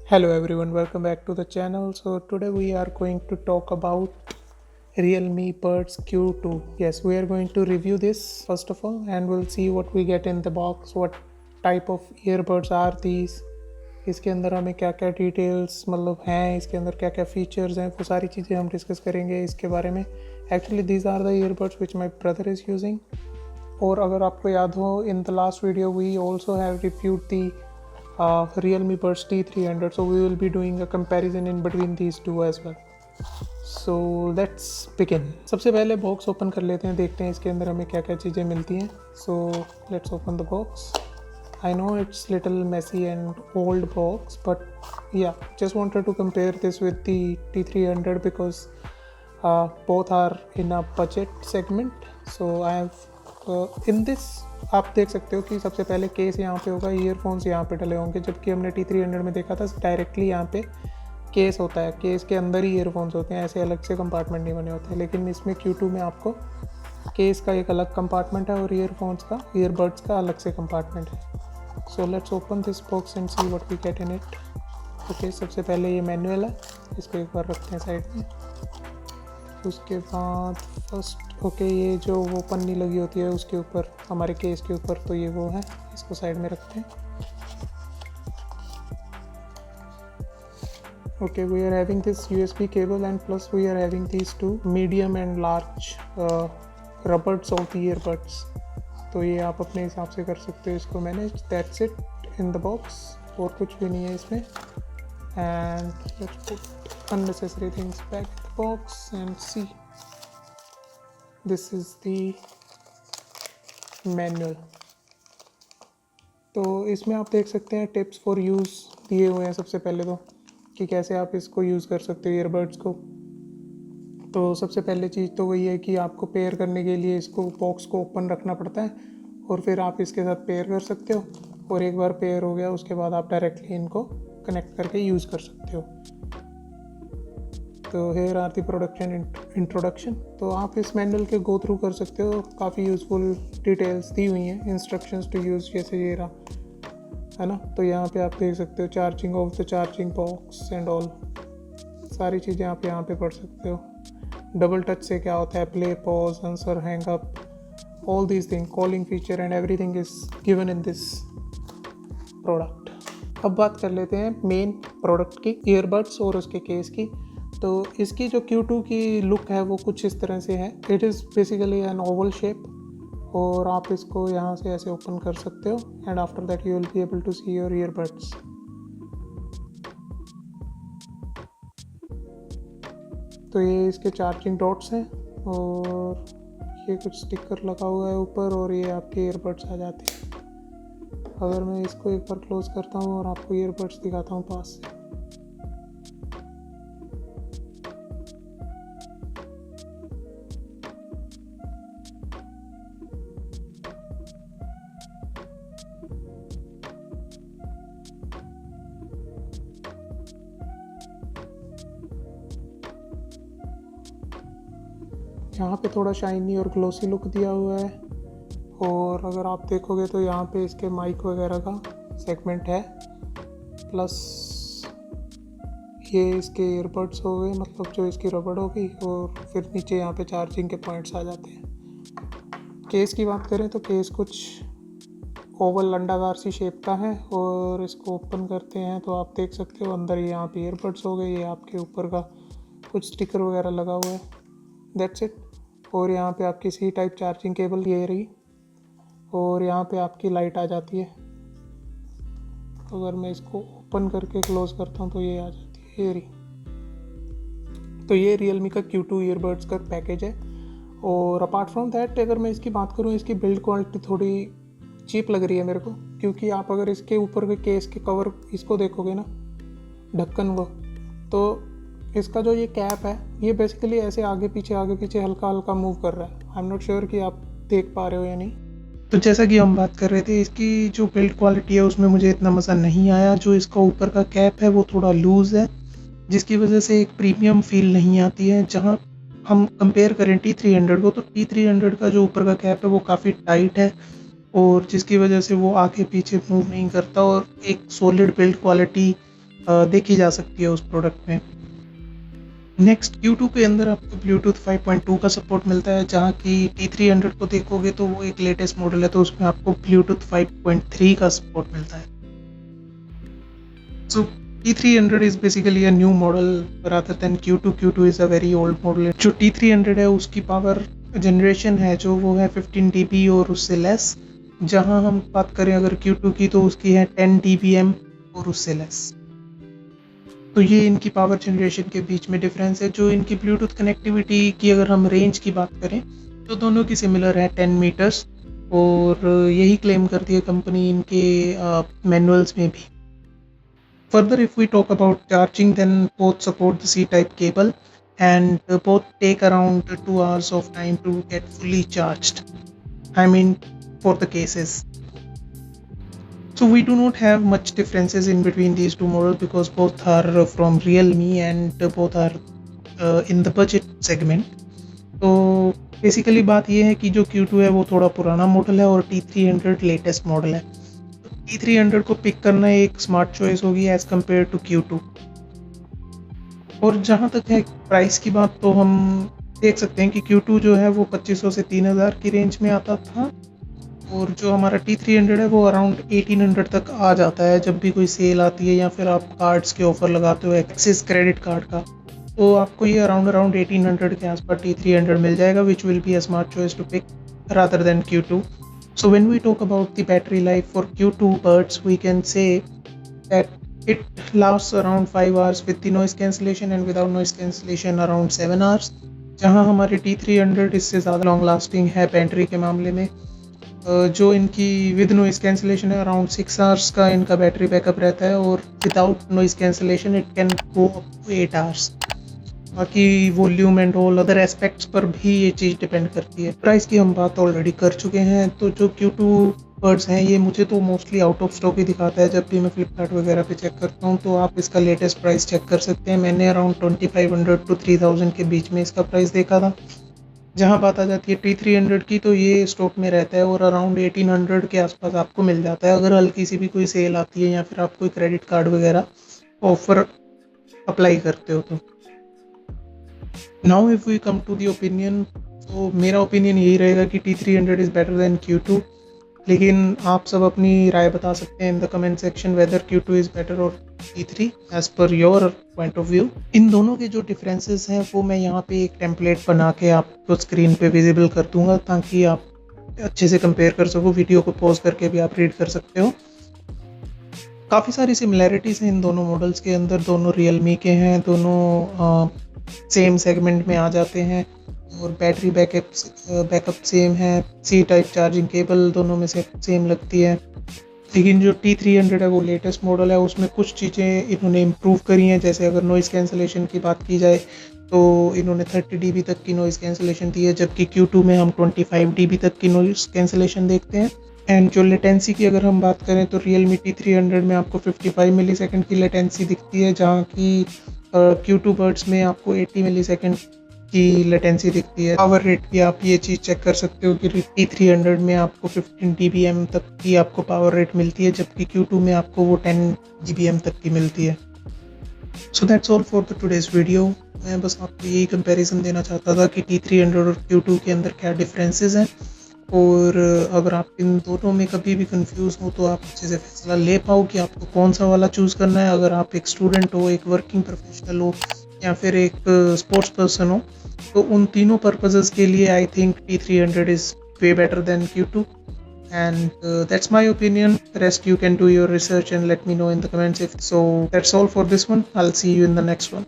Hello everyone, welcome back to the channel. So today we are going to talk about Realme Buds Q2. Yes, we are going to review this first of all and we'll see what we get in the box, what type of earbuds are these, इसके अंदर हमें क्या क्या details मतलब हैं, इसके अंदर क्या क्या फीचर्स हैं, वो सारी चीज़ें हम डिस्कस करेंगे इसके बारे में. Actually these are the earbuds which my brother is using. और अगर आपको याद हो, in the last video we also have reviewed the Realme Buds T300, so we will be doing a comparison in between these two as well. So let's begin. सबसे पहले box open कर लेते हैं, देखते हैं इसके अंदर हमें क्या क्या चीज़ें मिलती हैं. So let's open the box. I know it's little messy and old box, but yeah, just wanted to compare this with the T300 because both are in a budget segment. So I have in this आप देख सकते हो कि सबसे पहले case यहाँ पे होगा, ईयरफोन्स यहाँ पे डले होंगे, जबकि हमने T300 में देखा था डायरेक्टली यहाँ पे केस होता है, केस के अंदर ही ईयरफोन्स होते हैं, ऐसे अलग से कंपार्टमेंट नहीं बने होते. लेकिन इसमें Q2 में आपको केस का एक अलग कंपार्टमेंट है और ईयरफोन्स का, ईयरबड्स का अलग से कंपार्टमेंट है. So let's open this box and see what we get in it. Okay, सबसे पहले ये मैनुअल है, इसको एक बार रखते हैं साइड में. उसके बाद फर्स्ट ये जो वो पन्नी लगी होती है उसके ऊपर, हमारे केस के ऊपर, तो ये वो है, इसको साइड में रखते हैं. Okay, we are having this USB cable and plus we are having these two medium and large rubbers of the earbuds. तो ये आप अपने हिसाब से कर सकते हो इसको manage. That's it in the box, और कुछ भी नहीं है इसमें. And let's put unnecessary things back in the box and see. This is the manual. तो इसमें आप देख सकते हैं टिप्स फॉर यूज़ दिए हुए हैं सबसे पहले तो, कि कैसे आप इसको यूज़ कर सकते हो ईयरबड्स को. तो सबसे पहले चीज़ तो वही है कि आपको पेयर करने के लिए इसको बॉक्स को ओपन रखना पड़ता है और फिर आप इसके साथ पेयर कर सकते हो. और एक बार पेयर हो गया उसके बाद आप डायरेक्टली इनको कनेक्ट करके यूज़ कर सकते हो. तो here are the production introduction. तो आप इस मैनुअल के गो थ्रू कर सकते हो, काफ़ी यूज़फुल डिटेल्स दी हुई हैं, इंस्ट्रक्शंस टू यूज़, जैसे ये रहा है ना. तो यहाँ पे आप देख सकते हो charging of the charging box and all, सारी चीज़ें आप यहाँ पे पढ़ सकते हो. डबल टच से क्या होता है, play, pause, answer, hang up, all these thing, calling feature and everything is given in this product. अब बात कर लेते हैं मेन प्रोडक्ट की, ईयरबड्स और उसके केस की. तो इसकी जो Q2 की लुक है वो कुछ इस तरह से है. It is basically an oval shape, और आप इसको यहाँ से ऐसे ओपन कर सकते हो and after that you will be able to see your earbuds. तो ये इसके चार्जिंग डॉट्स हैं और ये कुछ स्टिकर लगा हुआ है ऊपर, और ये आपके ईयरबड्स आ जाते हैं. अगर मैं इसको एक बार क्लोज करता हूँ और आपको ईयरबड्स दिखाता हूँ पास से, यहाँ पे थोड़ा शाइनी और ग्लोसी लुक दिया हुआ है. और अगर आप देखोगे तो यहाँ पे इसके माइक वगैरह का सेगमेंट है, प्लस ये इसके ईयरबड्स हो गए, मतलब जो इसकी रबड़ होगी, और फिर नीचे यहाँ पे चार्जिंग के पॉइंट्स आ जाते हैं. केस की बात करें तो केस कुछ ओवल अंडाकार सी शेप का है, और इसको ओपन करते हैं तो आप देख सकते हो अंदर यहाँ पे ईयरबड्स हो गए, ये आपके ऊपर का कुछ स्टिकर वगैरह लगा हुआ है. That's it. और यहाँ पे आपकी C टाइप चार्जिंग केबल ये रही, और यहाँ पे आपकी लाइट आ जाती है. अगर मैं इसको ओपन करके क्लोज करता हूँ तो ये आ जाती है, ये रही. तो ये Realme का Q2 ईयरबड्स का पैकेज है. और अपार्ट फ्रॉम दैट अगर मैं इसकी बात करूँ, इसकी बिल्ड क्वालिटी थोड़ी चीप लग रही है मेरे को, क्योंकि आप अगर इसके ऊपर के केस के कवर इसको देखोगे ना, ढक्कन को, तो इसका जो ये कैप है ये बेसिकली ऐसे आगे पीछे हल्का हल्का मूव कर रहा है. आई एम नॉट श्योर कि आप देख पा रहे हो या नहीं. तो जैसा कि हम बात कर रहे थे, इसकी जो बिल्ड क्वालिटी है उसमें मुझे इतना मज़ा नहीं आया. जो इसका ऊपर का कैप है वो थोड़ा लूज़ है, जिसकी वजह से एक प्रीमियम फील नहीं आती है. जहाँ हम कंपेयर करें T300 को, तो T300 का जो ऊपर का कैप है वो काफ़ी टाइट है, और जिसकी वजह से वो आगे पीछे मूव नहीं करता, और एक सॉलिड बिल्ड क्वालिटी देखी जा सकती है उस प्रोडक्ट में। नेक्स्ट Q2 के अंदर आपको ब्लूटूथ 5.2 का सपोर्ट मिलता है, जहाँ की T300 को देखोगे तो वो एक लेटेस्ट मॉडल है, तो उसमें आपको ब्लूटूथ 5.3 का सपोर्ट मिलता है। सो T300 is basically a new model rather than Q2. Q2 is a very old model. जो T300 है उसकी पावर जनरेशन है जो वो है 15 dB और उससे लेस, जहाँ हम बात करें अगर Q2 की तो उसकी है 10 dBm और उससे लेस। तो ये इनकी पावर जनरेशन के बीच में डिफरेंस है। जो इनकी ब्लूटूथ कनेक्टिविटी की अगर हम रेंज की बात करें तो दोनों की सिमिलर है 10 मीटर्स, और यही क्लेम करती है कंपनी इनके मैनुअल्स में भी। Further, if we talk about charging, then both support the C-type cable and both take around 2 hours of time to get fully charged. I mean, for the cases. So we do not have much differences in between these two models because both are from Realme and both are in the budget segment. तो basically बात ये है कि जो Q2 है वो थोड़ा पुराना मॉडल है और T300 लेटेस्ट मॉडल है। T300 को पिक करना एक स्मार्ट चॉइस होगी एज कम्पेयर टू Q2। और जहाँ तक है प्राइस की बात, तो हम देख सकते हैं कि Q2 जो है वो 2500 से 3000 की रेंज में आता था, और जो हमारा T300 है वो अराउंड 1800 तक आ जाता है जब भी कोई सेल आती है या फिर आप कार्ड्स के ऑफर लगाते हो एक्सिस क्रेडिट कार्ड का, तो आपको ये अराउंड 1800 के आसपास T300 मिल जाएगा, which will be a smart choice to pick rather than Q2. So when we talk about the battery life for Q2 buds, we can say that it lasts around 5 hours with the noise cancellation and without noise cancellation around 7 hours, जहाँ हमारी T300 इससे ज़्यादा long lasting है battery के मामले में। जो इनकी विद नॉइस कैंसिलेशन है अराउंड 6 आवर्स का इनका बैटरी बैकअप रहता है, और without noise cancellation it can go up to 8 hours. बाकी volume and all other aspects पर भी ये चीज़ डिपेंड करती है। प्राइस की हम बात ऑलरेडी कर चुके हैं, तो जो Q2 बर्ड्स हैं ये मुझे तो मोस्टली आउट ऑफ स्टॉक ही दिखाता है जब भी मैं फ्लिपकार्ट वगैरह पे चेक करता हूँ, तो आप इसका लेटेस्ट प्राइस चेक कर सकते हैं। मैंने अराउंड 2500 to 3000 के बीच में इसका प्राइस देखा था। जहाँ बात आ जाती है T300 की, तो ये स्टॉक में रहता है और अराउंड 1800 के आसपास आपको मिल जाता है अगर हल्की सी भी कोई सेल आती है या फिर आप कोई क्रेडिट कार्ड वगैरह ऑफर अप्लाई करते हो तो। Now if we come to the opinion, तो मेरा ओपिनियन यही रहेगा कि T300 is better than Q2, लेकिन आप सब अपनी राय बता सकते हैं in the comment section whether Q2 is better और T3 as per your point of view. इन दोनों के जो डिफरेंसेस हैं वो मैं यहाँ पे एक टेम्पलेट बना के आपको स्क्रीन पे विजिबल कर दूंगा ताकि आप अच्छे से कंपेयर कर सको। वीडियो को पॉज करके भी आप रीड कर सकते हो। काफ़ी सारी सिमिलैरिटीज़ हैं इन दोनों मॉडल्स के अंदर, दोनों Realme के हैं, दोनों सेम सेगमेंट में आ जाते हैं, और बैटरी बैकअप सेम है, C-टाइप चार्जिंग केबल दोनों में से सेम लगती है। लेकिन जो T300 है वो लेटेस्ट मॉडल है, उसमें कुछ चीज़ें इन्होंने इम्प्रूव करी हैं। जैसे अगर नॉइज़ कैंसिलेशन की बात की जाए तो इन्होंने 30 dB तक की नॉइज़ कैंसिलेशन दी है, जबकि Q2 में हम 25 dB तक की नॉइज़ कैंसिलेशन देखते हैं। एंड जो लेटेंसी की अगर हम बात करें तो Realme T300 में आपको 55 मिलीसेकंड की लेटेंसी दिखती है, जहाँ की Q2 बर्ड्स में आपको 80 मिलीसेकंड की लेटेंसी दिखती है। पावर रेट भी आप ये चीज़ चेक कर सकते हो कि T300 में आपको 15 dBm तक की आपको पावर रेट मिलती है, जबकि Q2 में आपको वो 10 dBm तक की मिलती है। So that's all for the today's video. मैं बस आपको यही कंपैरिजन देना चाहता था कि T300 और Q2 के अंदर क्या डिफरेंसेस हैं, और अगर आप इन दोनों में कभी भी कंफ्यूज हो तो आप अच्छे से फैसला ले पाओ कि आपको कौन सा वाला चूज़ करना है। अगर आप एक स्टूडेंट हो, एक वर्किंग प्रोफेशनल हो, या फिर एक स्पोर्ट्स पर्सन हो, तो उन तीनों पर्पसेस के लिए I think T300 is way better than Q2, and that's my opinion. The rest you can do your research and let me know in the comments. If so, that's all for this one. I'll see you in the next one.